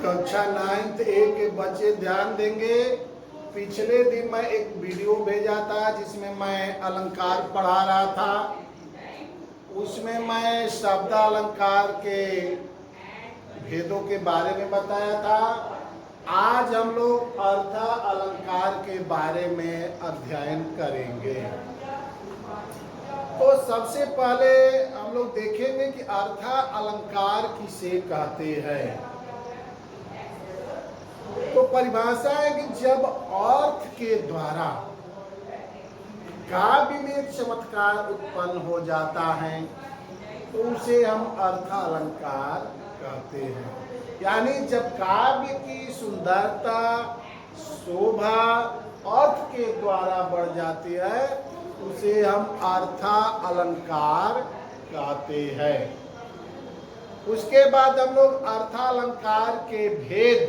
कक्षा 9th A के बच्चे ध्यान देंगे। पिछले दिन मैं एक वीडियो भेजा था जिसमें मैं अलंकार पढ़ा रहा था। उसमें मैं शब्द अलंकार के भेदों के बारे में बताया था। आज हम लोग अर्थ अलंकार के बारे में अध्ययन करेंगे। तो सबसे पहले हम लोग देखेंगे कि अर्थ अलंकार किसे कहते हैं। तो परिभाषा है कि जब अर्थ के द्वारा काव्य में चमत्कार उत्पन्न हो जाता है तो उसे हम अर्थ अलंकार कहते हैं। यानी जब काव्य की सुंदरता शोभा अर्थ के द्वारा बढ़ जाती है उसे हम अर्थ अलंकार कहते हैं। उसके बाद हम लोग अर्थ अलंकार के भेद,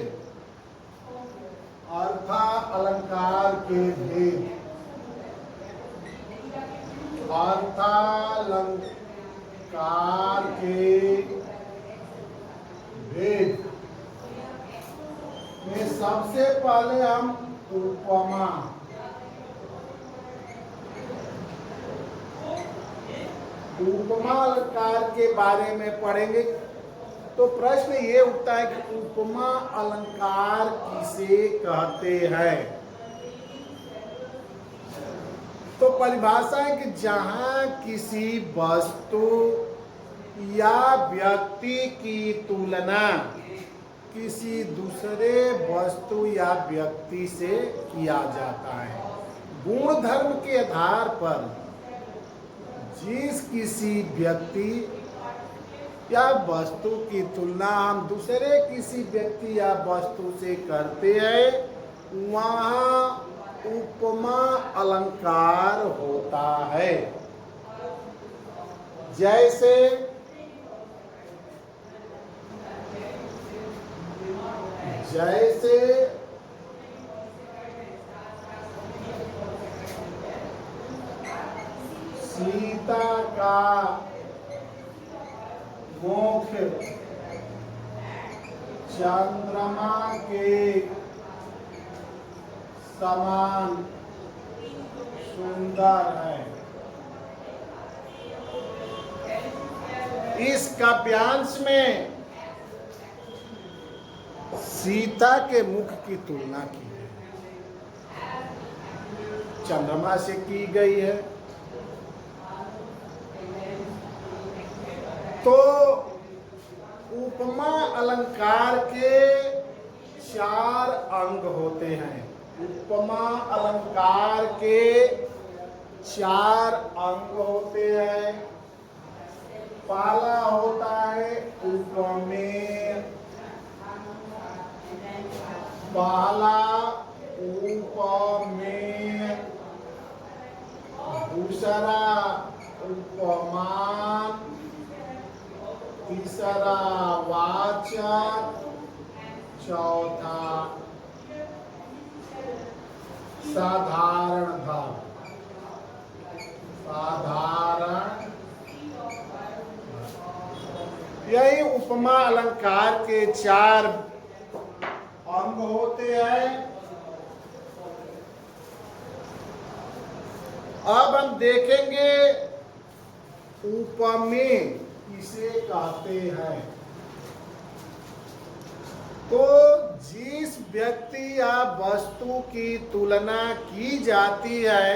अर्थ अलंकार के भेद, अर्थ अलंकार के भेद में सबसे पहले हम उपमा, उपमा अलंकार के बारे में पढ़ेंगे। तो प्रश्न ये उठता है कि उपमा अलंकार किसे कहते हैं। तो परिभाषा है कि जहां किसी वस्तु या व्यक्ति की तुलना किसी दूसरे वस्तु या व्यक्ति से किया जाता है। गुण धर्म के आधार पर जिस किसी व्यक्ति या वस्तु की तुलना हम दूसरे किसी व्यक्ति या वस्तु से करते हैं वहाँ उपमा अलंकार होता है। जैसे सीता का मुख चंद्रमा के समान सुंदर है। इस काव्यांश में सीता के मुख की तुलना की है, चंद्रमा से की गई है। तो उपमा अलंकार के 4 अंग होते हैं। उपमा अलंकार के 4 अंग होते हैं। पहला होता है उपमेय, पहला उपमेय, दूसरा उपमान, तीसरा वाचक, चौथा साधारण भाव। साधारण, यही उपमा अलंकार के 4 अंग होते हैं। अब हम देखेंगे उपमेय किसे कहते हैं। तो जिस व्यक्ति या वस्तु की तुलना की जाती है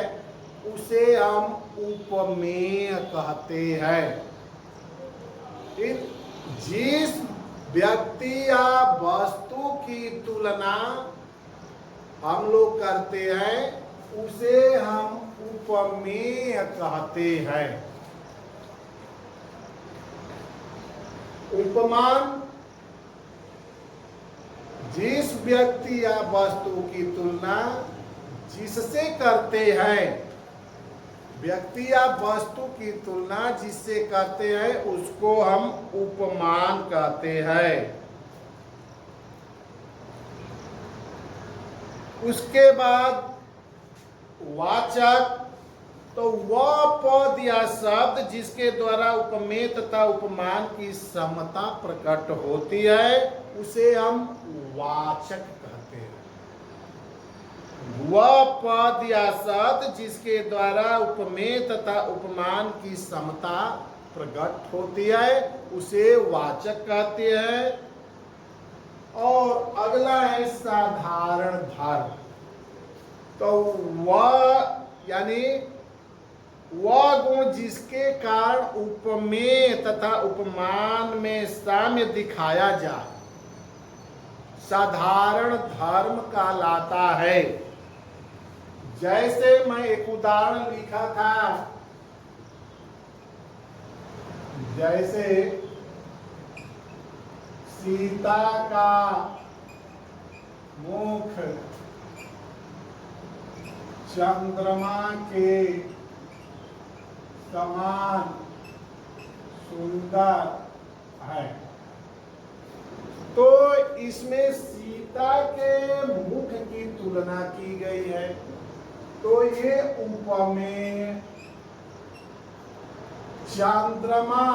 उसे हम उपमेय कहते हैं। जिस व्यक्ति या वस्तु की तुलना हम लोग करते हैं उसे हम उपमेय कहते हैं। उपमान, जिस व्यक्ति या वस्तु की तुलना जिससे करते हैं, व्यक्ति या वस्तु की तुलना जिससे करते हैं उसको हम उपमान कहते हैं। उसके बाद वाचक, तो वह पद या शब्द जिसके द्वारा उपमेय तथा उपमान की समता प्रकट होती है उसे हम वाचक कहते हैं। वह पद या शब्द जिसके द्वारा उपमेय तथा उपमान की समता प्रकट होती है उसे वाचक कहते हैं। और अगला है साधारण धर्म। तो वह यानी वह गुण जिसके कारण उपमेय तथा उपमान में साम्य दिखाया जाए साधारण धर्म कहलाता है। जैसे मैं एक उदाहरण लिखा था, जैसे सीता का मुख चंद्रमा के समान सुंदर है। तो इसमें सीता के मुख की तुलना की गई है, तो ये उपमेय, चंद्रमा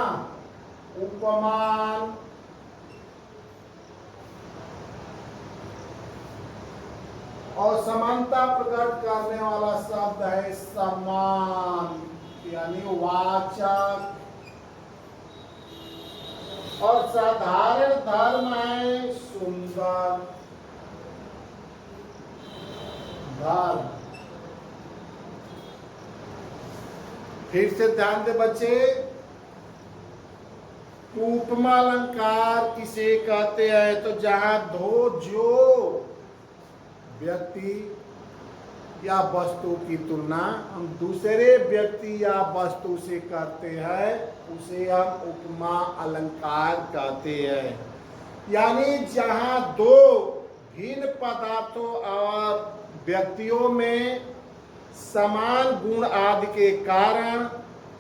उपमान, और समानता प्रकट करने वाला शब्द है समान, यानी वाचक। और साधारण धर्म है सुंदर धर्म। फिर से ध्यान दे बच्चे, उपमा अलंकार किसे कहते हैं? तो जहां जो व्यक्ति या वस्तु की तुलना हम दूसरे व्यक्ति या वस्तु से करते हैं उसे हम उपमा अलंकार कहते हैं। यानी जहां दो भिन्न पदार्थों और व्यक्तियों में समान गुण आदि के कारण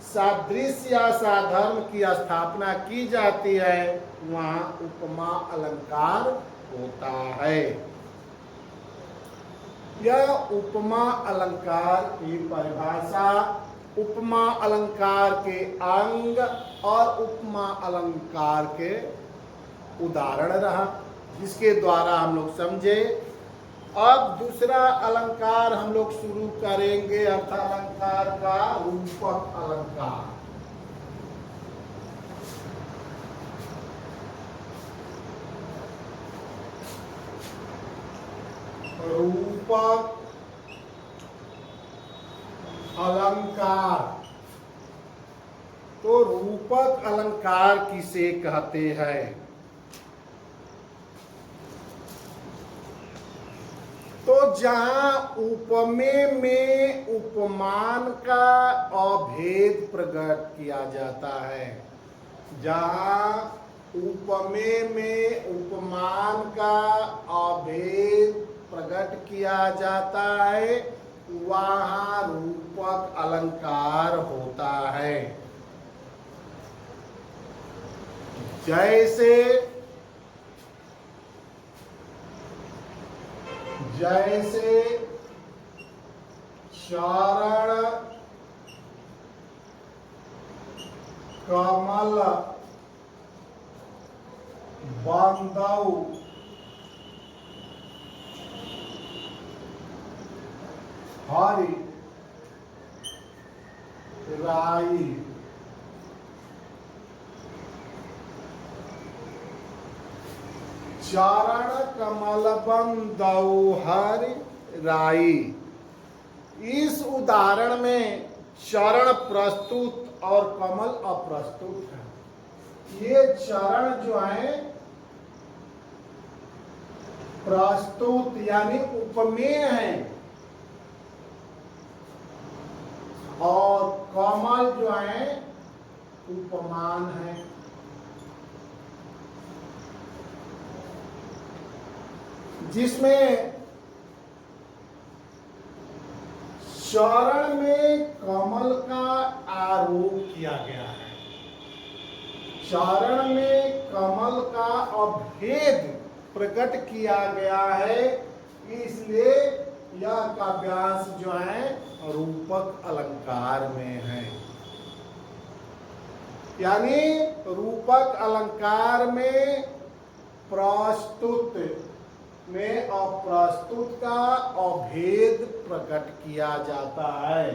सादृश्य या साधर्म की स्थापना की जाती है वहां उपमा अलंकार होता है। यह उपमा अलंकार की परिभाषा, उपमा अलंकार के अंग और उपमा अलंकार के उदाहरण रहा, जिसके द्वारा हम लोग समझे। अब दूसरा अलंकार हम लोग शुरू करेंगे, अर्थालंकार का रूपक अलंकार। रूपक अलंकार। तो रूपक अलंकार किसे कहते हैं? तो जहां उपमेय में उपमान का अभेद प्रकट किया जाता है, जहां उपमेय में उपमान का अभेद प्रकट किया जाता है वहां रूपक अलंकार होता है। जैसे चरण कमल बंदौ हरि राई। चरण कमल बंदौ हरि राई। इस उदाहरण में चरण प्रस्तुत और कमल अप्रस्तुत है। ये चरण जो है प्रस्तुत यानी उपमेय है, और कमल जो है उपमान है। जिसमें चरण में कमल का आरोप किया गया है, चरण में कमल का अभेद प्रकट किया गया है, इसलिए यह काव्यांश जो है रूपक अलंकार में है। यानी रूपक अलंकार में प्रस्तुत में अप्रस्तुत का अभेद प्रकट किया जाता है।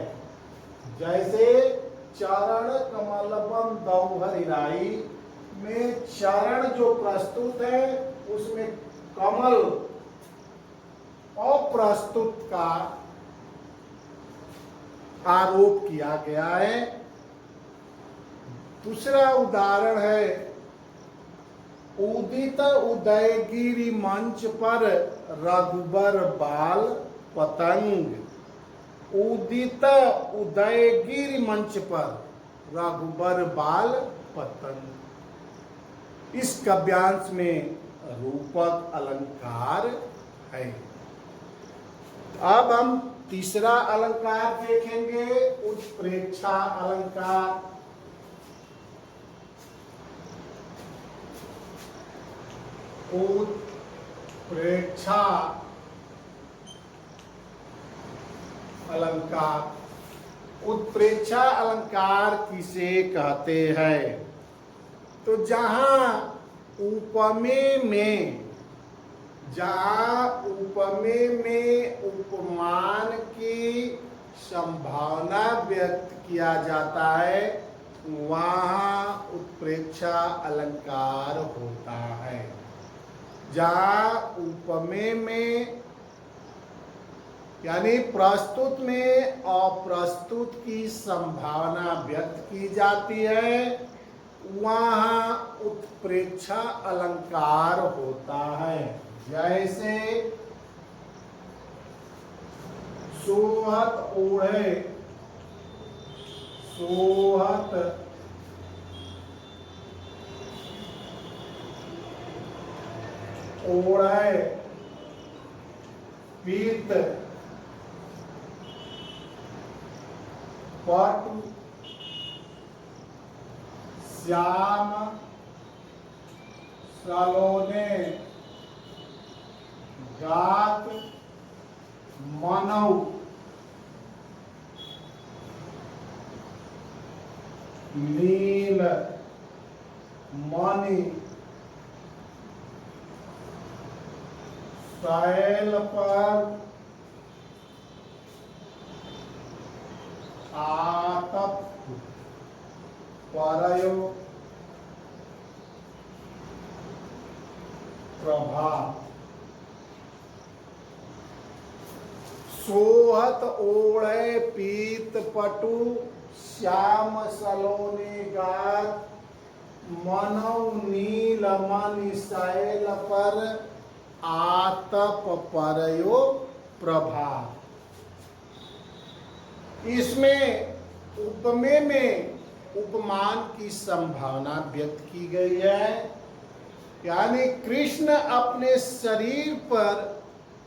जैसे चरण कमलबन दौहरिराई में चरण जो प्रस्तुत है उसमें कमल अप्रस्तुत का आरोप किया गया है। दूसरा उदाहरण है उदित उदयगिरि मंच पर रघुबर बाल पतंग। उदित उदयगिरि मंच पर रघुबर बाल पतंग। इस काव्यांश में रूपक अलंकार है। अब हम तीसरा अलंकार देखेंगे, उत्प्रेक्षा अलंकार। उत्प्रेक्षा अलंकार। उत्प्रेक्षा अलंकार किसे कहते हैं? तो जहां उपमे में उपमान की संभावना व्यक्त किया जाता है वहां उत्प्रेक्षा अलंकार होता है। जहां उपमे में यानी प्रस्तुत में अप्रस्तुत की संभावना व्यक्त की जाती है वहां उत्प्रेक्षा अलंकार होता है। जैसे सोहत ओढ़े, सोहत ओढ़े पीत पट श्याम सलोने गात मनौ। नील मणि शैल पर आतप परयो प्रभा। सोहत ओढ़े पीत पटु श्याम सलोने गात मनौ नील मणि शैल पर आतप परयो प्रभा। इसमें उपमे में उपमान की संभावना व्यक्त की गई है। यानी कृष्ण अपने शरीर पर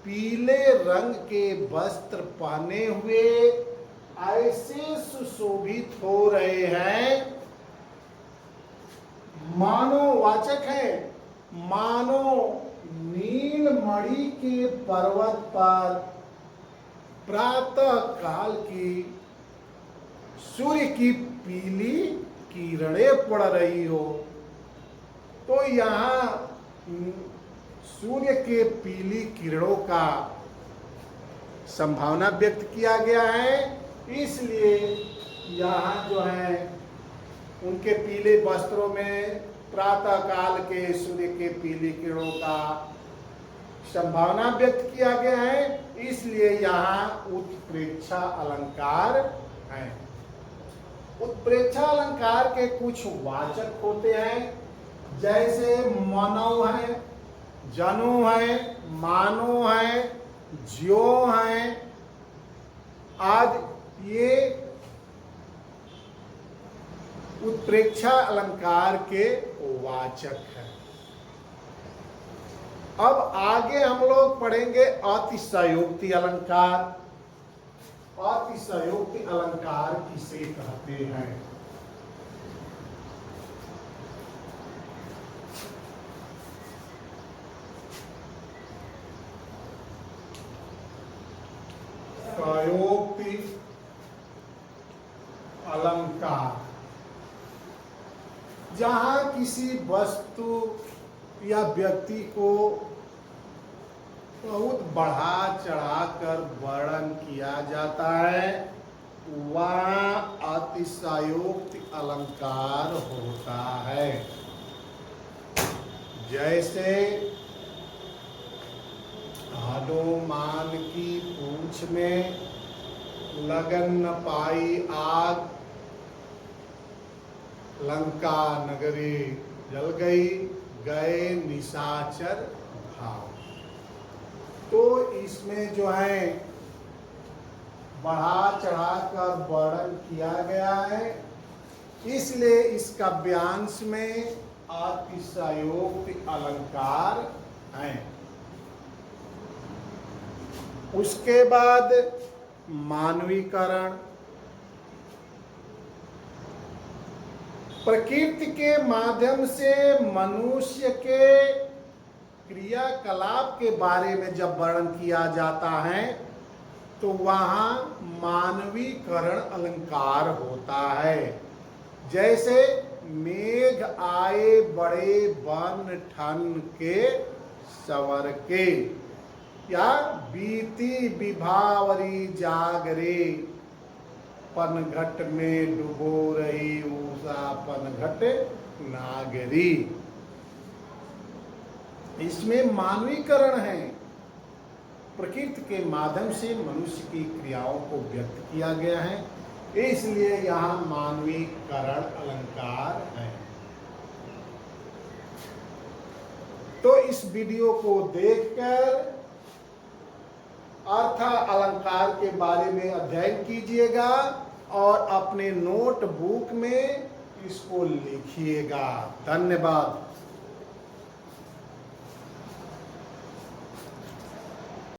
पीले रंग के वस्त्र पहने हुए ऐसे सुशोभित हो रहे हैं मानो, वाचक है, मानो नीलमणि के पर्वत पर प्रातः काल की सूर्य की पीली किरणें पड़ रही हो। तो यहाँ सूर्य के पीली किरणों का संभावना व्यक्त किया गया है, इसलिए यहाँ जो है उनके पीले वस्त्रों में प्रातः काल के सूर्य के पीली किरणों का संभावना व्यक्त किया गया है, इसलिए यहाँ उत्प्रेक्षा अलंकार है। उत्प्रेक्षा अलंकार के कुछ वाचक होते हैं, जैसे मनौ है, जनु है, मानो है, ज्यो है आदि। ये उत्प्रेक्षा अलंकार के वाचक हैं। अब आगे हम लोग पढ़ेंगे अतिशयोक्ति अलंकार। अतिशयोक्ति अलंकार किसे कहते हैं? अलंकार, जहां किसी वस्तु या व्यक्ति को बहुत बढ़ा चढ़ाकर वर्णन किया जाता है, वहाँ अतिशयोक्ति अलंकार होता है। जैसे हनुमान की पूंछ में लगन न पाई आग, लंका नगरी जल गई, गए निशाचर भाव। तो इसमें जो है बढ़ा चढ़ाकर वर्णन किया गया है, इसलिए इस काव्यांश में अतिशयोक्ति अलंकार हैं। उसके बाद मानवीकरण, प्रकृति के माध्यम से मनुष्य के क्रियाकलाप के बारे में जब वर्णन किया जाता है तो वहाँ मानवीकरण अलंकार होता है। जैसे मेघ आए बड़े बन ठन के सवर के, या बीती विभावरी जागरे, पनघट में डुबो रही उषा पनघट नागरी। इसमें मानवीकरण है, प्रकृति के माध्यम से मनुष्य की क्रियाओं को व्यक्त किया गया है, इसलिए यहाँ मानवीकरण अलंकार है। तो इस वीडियो को देखकर अर्थ अलंकार के बारे में अध्ययन कीजिएगा और अपने नोटबुक में इसको लिखिएगा। धन्यवाद।